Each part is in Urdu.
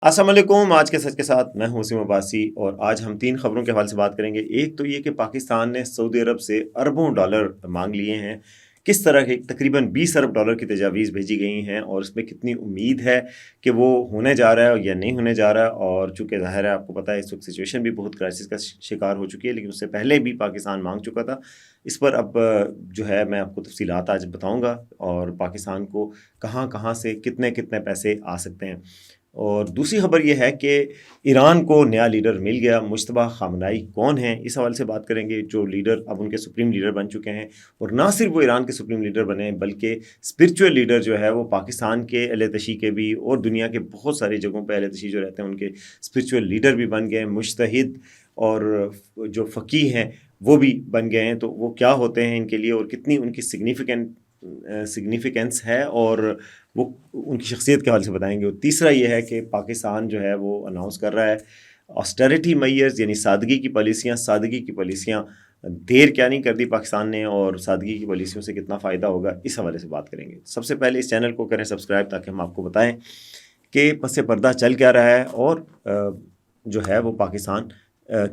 السلام علیکم. آج کے سچ کے ساتھ میں ہوں وسیم عباسی اور آج ہم 3 خبروں کے حوالے سے بات کریں گے. ایک تو یہ کہ پاکستان نے سعودی عرب سے اربوں ڈالر مانگ لیے ہیں. کس طرح کے تقریباً 20 ارب ڈالر کی تجاویز بھیجی گئی ہیں اور اس میں کتنی امید ہے کہ وہ ہونے جا رہا ہے یا نہیں ہونے جا رہا ہے. اور چونکہ ظاہر ہے آپ کو پتہ ہے اس وقت سچویشن بھی بہت کرائسس کا شکار ہو چکی ہے، لیکن اس سے پہلے بھی پاکستان مانگ چکا تھا. اس پر اب جو ہے میں آپ کو تفصیلات آج بتاؤں گا اور پاکستان کو کہاں کہاں سے کتنے کتنے پیسے آ سکتے ہیں. اور دوسری خبر یہ ہے کہ ایران کو نیا لیڈر مل گیا. مجتبیٰ خامنائی کون ہیں، اس حوالے سے بات کریں گے. جو لیڈر اب ان کے سپریم لیڈر بن چکے ہیں، اور نہ صرف وہ ایران کے سپریم لیڈر بنے بلکہ اسپرچول لیڈر جو ہے وہ پاکستان کے اہل تشیع کے بھی اور دنیا کے بہت ساری جگہوں پہ اہل تشیع جو رہتے ہیں ان کے اسپرچول لیڈر بھی بن گئے. مجتہد اور جو فقیہ ہیں وہ بھی بن گئے ہیں. تو وہ کیا ہوتے ہیں ان کے لیے اور کتنی ان کی سگنیفیکنس ہے اور وہ ان کی شخصیت کے حوالے سے بتائیں گے. اور تیسرا یہ ہے کہ پاکستان جو ہے وہ اناؤنس کر رہا ہے آسٹیرٹی میئرز، یعنی سادگی کی پالیسیاں دیر کیا نہیں کر دی پاکستان نے، اور سادگی کی پالیسیوں سے کتنا فائدہ ہوگا اس حوالے سے بات کریں گے. سب سے پہلے اس چینل کو کریں سبسکرائب تاکہ ہم آپ کو بتائیں کہ پس پردہ چل کیا رہا ہے اور جو ہے وہ پاکستان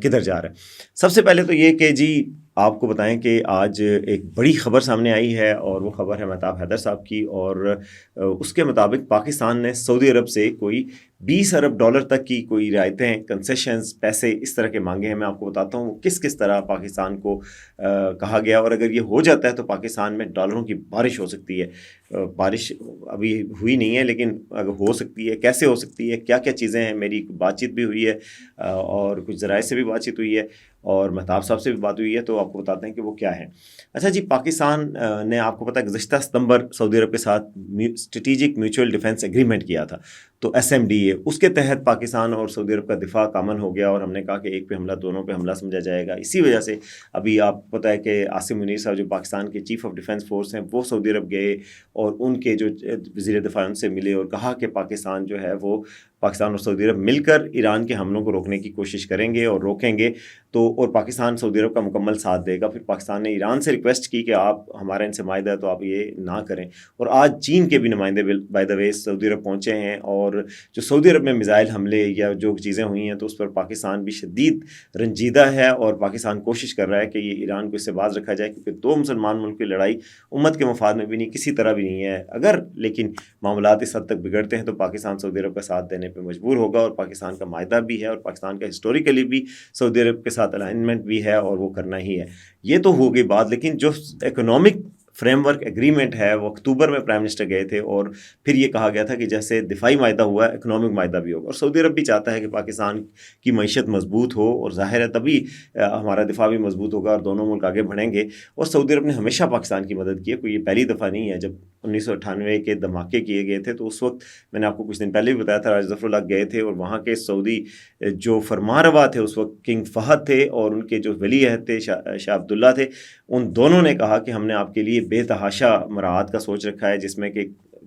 کدھر جا رہا ہے. سب سے پہلے تو یہ کہ جی آپ کو بتائیں کہ آج ایک بڑی خبر سامنے آئی ہے اور وہ خبر ہے مہتاب حیدر صاحب کی، اور اس کے مطابق پاکستان نے سعودی عرب سے کوئی 20 ارب ڈالر تک کی کوئی رعایتیں، کنسیشنز، پیسے اس طرح کے مانگے ہیں. میں آپ کو بتاتا ہوں کس کس طرح پاکستان کو کہا گیا، اور اگر یہ ہو جاتا ہے تو پاکستان میں ڈالروں کی بارش ہو سکتی ہے. بارش ابھی ہوئی نہیں ہے لیکن اگر ہو سکتی ہے، کیسے ہو سکتی ہے، کیا کیا چیزیں ہیں. میری بات چیت بھی ہوئی ہے اور کچھ ذرائع سے بھی بات چیت ہوئی ہے اور مہتاب صاحب سے بھی بات ہوئی ہے، تو آپ کو بتاتے ہیں کہ وہ کیا ہے. اچھا جی، پاکستان نے آپ کو پتہ ہے گزشتہ ستمبر سعودی عرب کے ساتھ اسٹریٹجک میوچل ڈیفنس ایگریمنٹ کیا تھا، تو SMDA. اس کے تحت پاکستان اور سعودی عرب کا دفاع کامن ہو گیا اور ہم نے کہا کہ ایک پہ حملہ دونوں پہ حملہ سمجھا جائے گا. اسی وجہ سے ابھی آپ کو پتہ ہے کہ عاصم منیر صاحب جو پاکستان کے چیف آف ڈیفنس فورس ہیں وہ سعودی عرب گئے اور ان کے جو وزیر دفاع ان سے ملے اور کہا کہ پاکستان جو ہے وہ پاکستان اور سعودی عرب مل کر ایران کے حملوں کو روکنے کی کوشش کریں گے اور روکیں گے. تو اور پاکستان سعودی عرب کا مکمل ساتھ دے گا. پھر پاکستان نے ایران سے ریکویسٹ کی کہ آپ ہمارا ان سے معاہدہ ہے تو آپ یہ نہ کریں. اور آج چین کے بھی نمائندے بائی دا وے سعودی عرب پہنچے ہیں، اور جو سعودی عرب میں میزائل حملے یا جو چیزیں ہوئی ہیں تو اس پر پاکستان بھی شدید رنجیدہ ہے اور پاکستان کوشش کر رہا ہے کہ یہ ایران کو اس سے باز رکھا جائے، کیونکہ دو مسلمان ملک کی لڑائی امت کے مفاد میں بھی نہیں، کسی طرح بھی نہیں ہے. اگر لیکن معاملات اس حد تک بگڑتے ہیں تو پاکستان سعودی عرب کا ساتھ دینے پہ مجبور ہوگا، اور پاکستان کا معاہدہ بھی ہے اور پاکستان کا ہسٹوریکلی بھی سعودی عرب کے ساتھ الائنمنٹ بھی ہے اور وہ کرنا ہی ہے. یہ تو ہو گئی بات، لیکن جو اکنامک فریم ورک ایگریمنٹ ہے وہ اکتوبر میں پرائم منسٹر گئے تھے اور پھر یہ کہا گیا تھا کہ جیسے دفاعی معاہدہ ہوا ہے اکنامک معاہدہ بھی ہوگا. اور سعودی عرب بھی چاہتا ہے کہ پاکستان کی معیشت مضبوط ہو، اور ظاہر ہے تبھی ہمارا دفاع بھی مضبوط ہوگا اور دونوں ملک آگے بڑھیں گے. اور سعودی عرب نے ہمیشہ پاکستان کی مدد کی ہے، کوئی یہ پہلی دفعہ نہیں ہے. جب 1998 کے دھماکے کیے گئے تھے تو اس وقت میں نے آپ کو کچھ دن پہلے بھی بتایا تھا، راجہ ظفر اللہ گئے تھے اور وہاں کے سعودی جو فرمانروا تھے اس وقت کنگ فہد تھے اور ان کے جو ولی عہد تھے شاہ عبداللہ تھے، ان دونوں نے کہا کہ ہم نے آپ کے لیے بے تحاشا مراعات کا سوچ رکھا ہے، جس میں کہ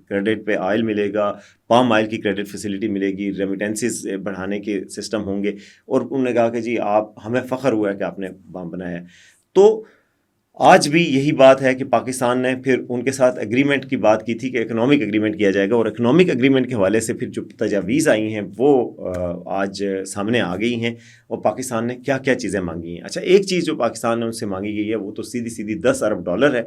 کریڈٹ پہ آئل ملے گا، پام آئل کی کریڈٹ فیسیلٹی ملے گی، ریمیٹنسز بڑھانے کے سسٹم ہوں گے. اور انہوں نے کہا کہ جی آپ ہمیں فخر ہوا ہے کہ آپ نے بام بنایا ہے. تو آج بھی یہی بات ہے کہ پاکستان نے پھر ان کے ساتھ ایگریمنٹ کی بات کی تھی کہ اکنامک ایگریمنٹ کیا جائے گا، اور اکنامک ایگریمنٹ کے حوالے سے پھر جو تجاویز آئی ہیں وہ آج سامنے آ گئی ہیں اور پاکستان نے کیا کیا چیزیں مانگی ہیں. اچھا، ایک چیز جو پاکستان نے ان سے مانگی گئی ہے وہ تو سیدھی 10 ارب ڈالر ہے.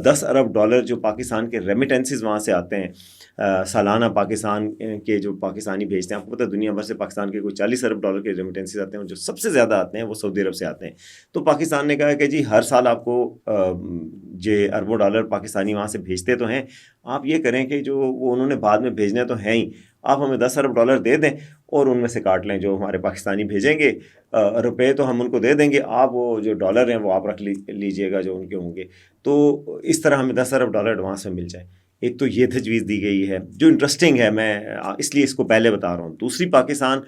10 ارب ڈالر جو پاکستان کے ریمیٹنسز وہاں سے آتے ہیں سالانہ، پاکستان کے جو پاکستانی بھیجتے ہیں، آپ کو پتہ ہے دنیا بھر سے پاکستان کے کوئی 40 ارب ڈالر کے ریمیٹنسز آتے ہیں، اور جو سب سے زیادہ آتے ہیں وہ سعودی عرب سے آتے ہیں. تو پاکستان نے کہا کہ جی ہر سال آپ کو اربوں ڈالر پاکستانی وہاں سے بھیجتے تو ہیں، آپ یہ کریں کہ جو وہ انہوں نے بعد میں بھیجنے تو ہیں ہی، آپ ہمیں 10 ارب ڈالر دے دیں اور ان میں سے کاٹ لیں جو ہمارے پاکستانی بھیجیں گے. روپے تو ہم ان کو دے دیں گے، آپ وہ جو ڈالر ہیں وہ آپ رکھ لیجئے گا جو ان کے ہوں گے. تو اس طرح ہمیں 10 ارب ڈالر ایڈوانس میں مل جائے. ایک تو یہ تجویز دی گئی ہے جو انٹرسٹنگ ہے، میں اس لیے اس کو پہلے بتا رہا ہوں. دوسری، پاکستان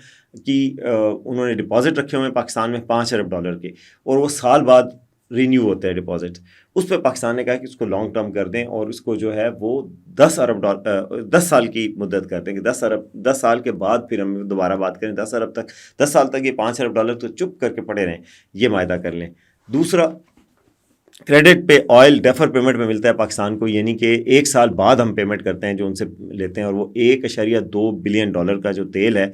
کی انہوں نے ڈپازٹ رکھے ہوئے ہیں پاکستان میں 5 ارب ڈالر کے، اور وہ سال بعد رینیو ہوتے ہیں ڈپازٹ. اس پہ پاکستان نے کہا کہ اس کو لانگ ٹرم کر دیں اور اس کو جو ہے وہ 10 سال کی مدت کر دیں کہ 10 سال کے بعد پھر ہم دوبارہ بات کریں. 10 سال تک یہ 5 ارب ڈالر تو چپ کر کے پڑے رہیں، یہ معاہدہ کر لیں. دوسرا، کریڈٹ پہ آئل ڈیفر پیمنٹ میں ملتا ہے پاکستان کو، یعنی کہ 1 سال بعد ہم پیمنٹ کرتے ہیں جو ان سے لیتے ہیں، اور وہ $1.2 بلین کا جو تیل ہے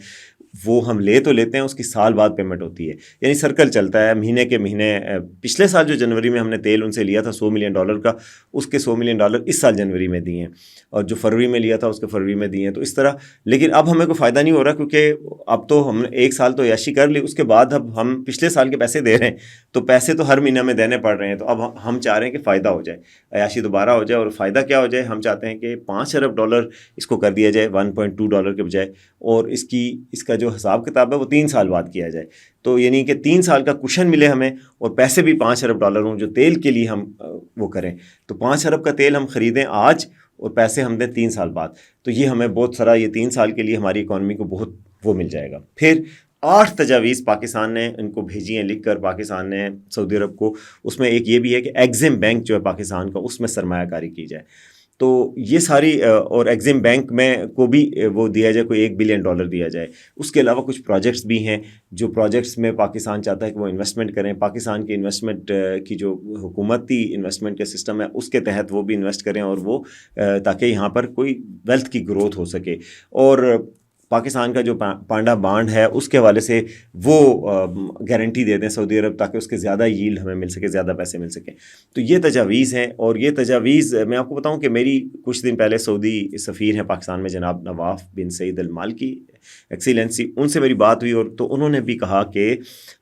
وہ ہم لے تو لیتے ہیں، اس کی سال بعد پیمنٹ ہوتی ہے، یعنی سرکل چلتا ہے مہینے کے مہینے۔ پچھلے سال جو جنوری میں ہم نے تیل ان سے لیا تھا $100 ملین کا، اس کے $100 ملین اس سال جنوری میں دیے ہیں، اور جو فروری میں لیا تھا اس کے فروری میں دیے ہیں، تو اس طرح۔ لیکن اب ہمیں کوئی فائدہ نہیں ہو رہا، کیونکہ اب تو ہم نے 1 سال تو عیاشی کر لی، اس کے بعد اب ہم پچھلے سال کے پیسے دے رہے ہیں، تو پیسے تو ہر مہینے میں دینے پڑ رہے ہیں، تو اب ہم چاہ رہے ہیں کہ فائدہ ہو جائے، عیاشی دوبارہ ہو جائے، اور فائدہ کیا ہو جائے، ہم چاہتے ہیں کہ $5 ارب اس کو کر دیا جائے $1.2 کے بجائے، اور اس کا جو حساب کتاب ہے وہ 3 سال بعد کیا جائے، تو یعنی کہ 3 سال کا کشن ملے ہمیں، اور پیسے بھی $5 ارب ہوں جو تیل کے لیے ہم وہ کریں، تو 5 ارب کا تیل ہم خریدیں آج اور پیسے ہم دیں 3 سال بعد، تو یہ ہمیں بہت سارا، یہ 3 سال کے لیے ہماری اکانومی کو بہت وہ مل جائے گا۔ پھر 8 تجاویز پاکستان نے ان کو بھیجی ہیں لکھ کر، پاکستان نے سعودی عرب کو، اس میں ایک یہ بھی ہے کہ ایگزم بینک جو ہے پاکستان کا، اس میں سرمایہ کاری کی جائے، تو یہ ساری، اور ایگزم بینک میں کو بھی وہ دیا جائے، کوئی $1 بلین دیا جائے۔ اس کے علاوہ کچھ پروجیکٹس بھی ہیں، جو پروجیکٹس میں پاکستان چاہتا ہے کہ وہ انویسٹمنٹ کریں، پاکستان کی انویسٹمنٹ کی جو حکومتی انویسٹمنٹ کا سسٹم ہے اس کے تحت وہ بھی انویسٹ کریں، اور وہ تاکہ یہاں پر کوئی ویلتھ کی گروتھ ہو سکے، اور پاکستان کا جو پانڈا بانڈ ہے اس کے حوالے سے وہ گارنٹی دے دیں سعودی عرب، تاکہ اس کے زیادہ ییلڈ ہمیں مل سکے، زیادہ پیسے مل سکیں۔ تو یہ تجاویز ہیں، اور یہ تجاویز میں آپ کو بتاؤں کہ میری کچھ دن پہلے سعودی سفیر ہیں پاکستان میں جناب نواف بن سعید المالکی ایکسیلنسی، ان سے میری بات ہوئی، اور تو انہوں نے بھی کہا کہ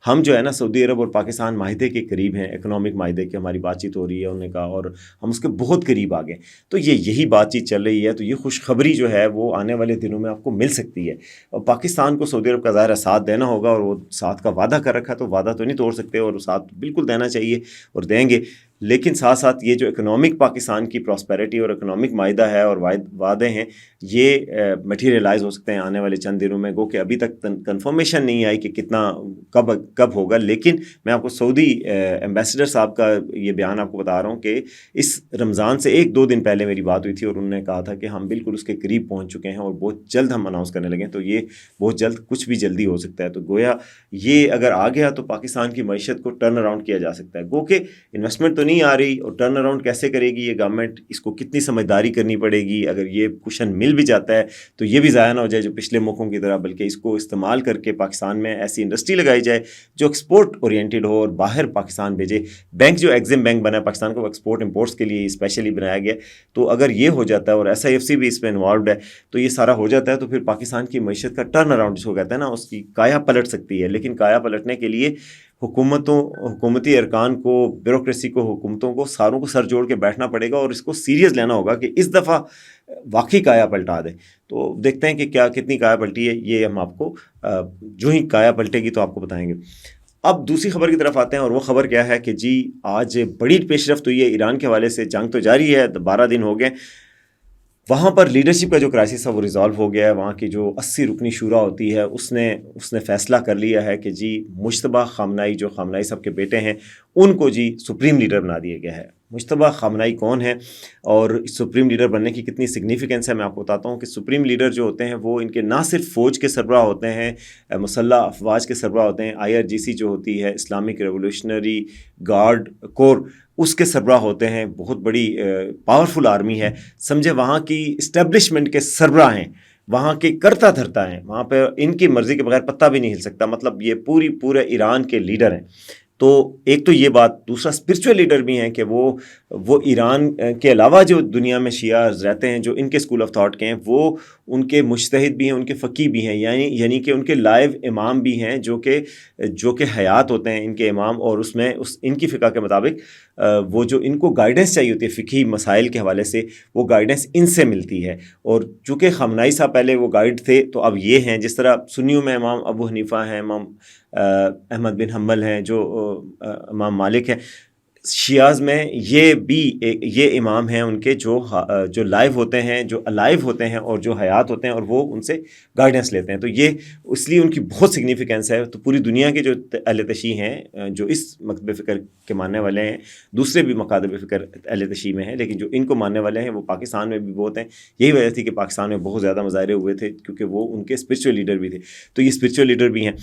ہم جو ہے نا سعودی عرب اور پاکستان معاہدے کے قریب ہیں، اکنامک معاہدے کی ہماری بات چیت ہو رہی ہے، انہوں نے کہا، اور ہم اس کے بہت قریب آ گئے، تو یہی بات چیت چل رہی ہے، تو یہ خوشخبری جو ہے وہ آنے والے دنوں میں آپ کو مل سکتی ہے، اور پاکستان کو سعودی عرب کا ظاہر ساتھ دینا ہوگا، اور وہ ساتھ کا وعدہ کر رکھا تو وعدہ تو نہیں توڑ سکتے، اور ساتھ بالکل دینا چاہیے اور دیں گے، لیکن ساتھ ساتھ یہ جو اکنامک پاکستان کی پراسپیرٹی اور اکنامک معاہدہ ہے اور وعدے ہیں، یہ میٹیریلائز ہو سکتے ہیں آنے والے چند دنوں میں، گو کہ ابھی تک کنفرمیشن نہیں آئی کہ کتنا کب ہوگا، لیکن میں آپ کو سعودی ایمبیسڈر صاحب کا یہ بیان آپ کو بتا رہا ہوں کہ اس رمضان سے 1-2 دن پہلے میری بات ہوئی تھی، اور انہوں نے کہا تھا کہ ہم بالکل اس کے قریب پہنچ چکے ہیں، اور بہت جلد ہم اناؤنس کرنے لگے ہیں، تو یہ بہت جلد، کچھ بھی جلدی ہو سکتا ہے، تو گویا یہ اگر آ گیا تو پاکستان کی معیشت کو ٹرن اراؤنڈ کیا جا سکتا ہے، گو کہ انویسٹمنٹ تو نہیں آ رہی، اور ٹرن اراؤنڈ کیسے کرے گی یہ گورنمنٹ، اس کو کتنی سمجھداری کرنی پڑے گی، اگر یہ کشن مل بھی جاتا ہے تو یہ بھی ضائع نہ ہو جائے جو پچھلے موقعوں کی طرح، بلکہ اس کو استعمال کر کے پاکستان میں ایسی انڈسٹری لگائی جائے جو ایکسپورٹ اورینٹیڈ ہو اور باہر پاکستان بھیجے۔ بینک جو ایگزم بینک بنا ہے پاکستان کو، وہ ایکسپورٹ امپورٹس کے لیے اسپیشلی بنایا گیا، تو اگر یہ ہو جاتا ہے، اور SIFC بھی اس میں انوالوڈ ہے، تو یہ سارا ہو جاتا ہے، تو پھر پاکستان کی معیشت کا ٹرن اراؤنڈ جس کو کہتے ہیں نا، اس کی کایا پلٹ سکتی ہے، لیکن کایا پلٹنے کے لیے حکومتی ارکان کو، بیوروکریسی کو، حکومتوں کو، ساروں کو سر جوڑ کے بیٹھنا پڑے گا، اور اس کو سیریس لینا ہوگا کہ اس دفعہ واقعی کایا پلٹا دیں۔ تو دیکھتے ہیں کہ کتنی کایا پلٹی ہے، یہ ہم آپ کو جو ہی کایا پلٹے گی تو آپ کو بتائیں گے۔ اب دوسری خبر کی طرف آتے ہیں، اور وہ خبر کیا ہے کہ جی آج بڑی پیش رفت ہوئی ہے ایران کے حوالے سے، جنگ تو جاری ہے، 12 دن ہو گئے، وہاں پر لیڈرشپ کا جو کرائسس ہے وہ ریزالو ہو گیا ہے، وہاں کی جو 80 رکنی شورا ہوتی ہے اس نے فیصلہ کر لیا ہے کہ جی مجتبیٰ خامنائی، جو خامنائی صاحب کے بیٹے ہیں، ان کو جی سپریم لیڈر بنا دیا گیا ہے۔ مجتبیٰ خامنائی کون ہے اور سپریم لیڈر بننے کی کتنی سگنیفیکنس ہے، میں آپ کو بتاتا ہوں کہ سپریم لیڈر جو ہوتے ہیں وہ ان کے نہ صرف فوج کے سربراہ ہوتے ہیں، مسلح افواج کے سربراہ ہوتے ہیں، IRGC جو ہوتی ہے اسلامک ریولوشنری گارڈ کور، اس کے سربراہ ہوتے ہیں، بہت بڑی پاورفل آرمی ہے، سمجھے وہاں کی اسٹیبلشمنٹ کے سربراہ ہیں، وہاں کے کرتا دھرتا ہیں، وہاں پہ ان کی مرضی کے بغیر پتہ بھی نہیں ہل سکتا، مطلب یہ پورے ایران کے لیڈر ہیں۔ تو ایک تو یہ بات، دوسرا اسپرچول لیڈر بھی ہیں کہ وہ ایران کے علاوہ جو دنیا میں شیعہ رہتے ہیں، جو ان کے اسکول آف تھاٹ کے ہیں، وہ ان کے مجتہد بھی ہیں، ان کے فقی بھی ہیں، یعنی کہ ان کے لائیو امام بھی ہیں، جو کہ حیات ہوتے ہیں ان کے امام، اور اس میں ان کی فقہ کے مطابق وہ جو ان کو گائیڈنس چاہیے ہوتی ہے فقہی مسائل کے حوالے سے، وہ گائیڈنس ان سے ملتی ہے، اور چونکہ خامنائی صاحب پہلے وہ گائیڈ تھے، تو اب یہ ہیں، جس طرح سنیوں میں امام ابو حنیفہ ہیں، امام احمد بن حنبل ہیں، جو امام مالک ہیں، شیعاز میں یہ امام ہیں ان کے جو لائیو ہوتے ہیں، جو الائیو ہوتے ہیں اور جو حیات ہوتے ہیں، اور وہ ان سے گائیڈنس لیتے ہیں، تو یہ اس لیے ان کی بہت سگنیفیکنس ہے۔ تو پوری دنیا کے جو اہل تشیع ہیں، جو اس مکتب فکر کے ماننے والے ہیں، دوسرے بھی مکاتب فکر اہل تشیع میں ہیں، لیکن جو ان کو ماننے والے ہیں وہ پاکستان میں بھی بہت ہیں۔ یہی وجہ تھی کہ پاکستان میں بہت زیادہ مظاہرے ہوئے تھے، کیونکہ وہ ان کے اسپرچول لیڈر بھی تھے، تو یہ اسپرچول لیڈر بھی ہیں۔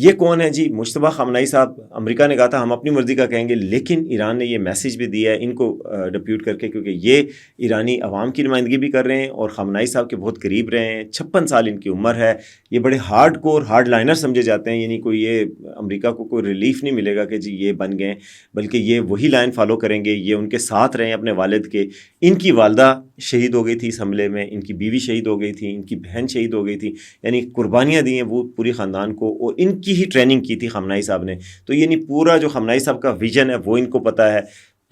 یہ کون ہے جی؟ مجتبیٰ خامنائی صاحب. امریکہ نے کہا تھا ہم اپنی مرضی کا کہیں گے، لیکن ایران نے یہ میسیج بھی دیا ہے ان کو ڈپیوٹ کر کے، کیونکہ یہ ایرانی عوام کی نمائندگی بھی کر رہے ہیں اور خامنائی صاحب کے بہت قریب رہے ہیں. 56 سال ان کی عمر ہے. یہ بڑے ہارڈ کور ہارڈ لائنر سمجھے جاتے ہیں، یعنی کوئی یہ امریکہ کو کوئی ریلیف نہیں ملے گا کہ جی یہ بن گئے، بلکہ یہ وہی لائن فالو کریں گے. یہ ان کے ساتھ رہے ہیں اپنے والد کے. ان کی والدہ شہید ہو گئی تھی اس حملے میں، ان کی بیوی شہید ہو گئی تھی، ان کی بہن شہید ہو گئی تھی، یعنی قربانیاں دی ہیں وہ پوری خاندان کو، اور ان کی ہی ٹریننگ کی تھی خامنائی صاحب نے. تو یعنی پورا جو خامنائی صاحب کا ویژن ہے وہ ان کو پتہ ہے.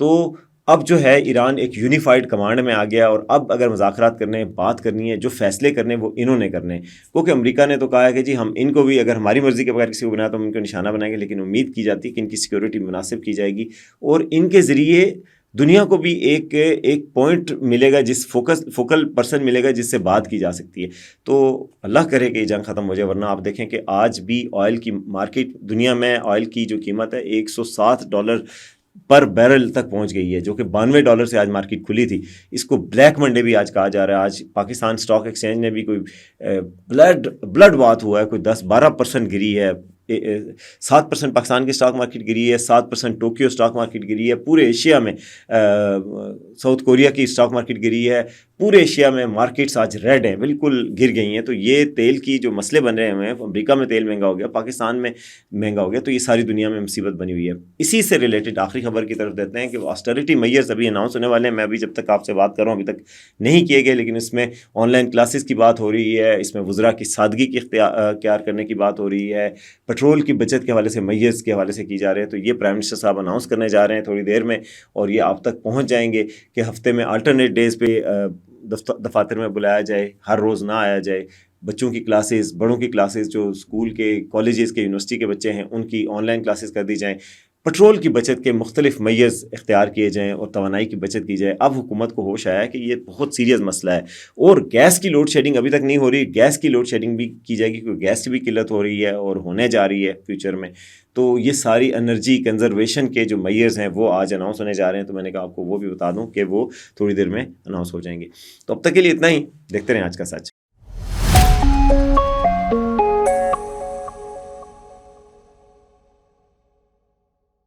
تو اب جو ہے ایران ایک یونیفائڈ کمانڈ میں آ گیا، اور اب اگر مذاکرات کرنے بات کرنی ہے، جو فیصلے کرنے وہ انہوں نے کرنے. کیونکہ امریکہ نے تو کہا ہے کہ جی ہم ان کو بھی اگر ہماری مرضی کے بغیر کسی کو بنایا تو ہم ان کو نشانہ بنائیں گے، لیکن امید کی جاتی ہے کہ ان کی سیکیورٹی مناسب کی جائے گی، اور ان کے ذریعے دنیا کو بھی ایک پوائنٹ ملے گا، جس فوکل پرسن ملے گا جس سے بات کی جا سکتی ہے. تو اللہ کرے کہ یہ جنگ ختم ہو جائے، ورنہ آپ دیکھیں کہ آج بھی آئل کی مارکیٹ دنیا میں آئل کی جو قیمت ہے $107 پر بیرل تک پہنچ گئی ہے، جو کہ $92 سے آج مارکیٹ کھلی تھی. اس کو بلیک منڈے بھی آج کہا جا رہا ہے. آج پاکستان اسٹاک ایکسچینج نے بھی کوئی بلڈ بات ہوا ہے، کوئی 10-12% گری ہے. 7% پاکستان کی اسٹاک مارکیٹ گری ہے، 7% ٹوکیو اسٹاک مارکیٹ گری ہے. پورے ایشیا میں ساؤتھ کوریا کی اسٹاک مارکیٹ گری ہے. پورے ایشیا میں مارکیٹس آج ریڈ ہیں، بالکل گر گئی ہیں. تو یہ تیل کی جو مسئلے بن رہے ہیں، امریکہ میں تیل مہنگا ہو گیا، پاکستان میں مہنگا ہو گیا، تو یہ ساری دنیا میں مصیبت بنی ہوئی ہے. اسی سے ریلیٹڈ آخری خبر کی طرف دیتے ہیں کہ آسٹریٹی میئرز ابھی اناؤنس ہونے والے ہیں. میں ابھی جب تک آپ سے بات کر رہا ہوں ابھی تک نہیں کیے گئے، لیکن اس میں آن لائن کلاسز کی بات ہو رہی ہے، اس میں وزراء کی سادگی کی اختیار کرنے کی بات ہو رہی ہے، پیٹرول کی بچت کے حوالے سے میئرز کے حوالے سے کی جا رہے ہیں. تو یہ پرائم منسٹر صاحب اناؤنس کرنے جا رہے ہیں تھوڑی دیر میں، اور یہ آپ تک پہنچ جائیں گے کہ ہفتے میں آلٹرنیٹ ڈیز پہ دفاتر میں بلایا جائے، ہر روز نہ آیا جائے. بچوں کی کلاسز، بڑوں کی کلاسز، جو اسکول کے کالجز کے یونیورسٹی کے بچے ہیں ان کی آن لائن کلاسز کر دی جائیں. پیٹرول کی بچت کے مختلف میئرز اختیار کیے جائیں اور توانائی کی بچت کی جائے. اب حکومت کو ہوش آیا ہے کہ یہ بہت سیریس مسئلہ ہے. اور گیس کی لوڈ شیڈنگ ابھی تک نہیں ہو رہی، گیس کی لوڈ شیڈنگ بھی کی جائے گی، کیونکہ گیس کی بھی قلت ہو رہی ہے اور ہونے جا رہی ہے فیوچر میں. تو یہ ساری انرجی کنزرویشن کے جو میئرز ہیں وہ آج اناؤنس ہونے جا رہے ہیں. تو میں نے کہا آپ کو وہ بھی بتا دوں کہ وہ تھوڑی دیر میں اناؤنس ہو جائیں گے. تو اب تک کے لیے اتنا ہی. دیکھتے رہیں آج کا سچ.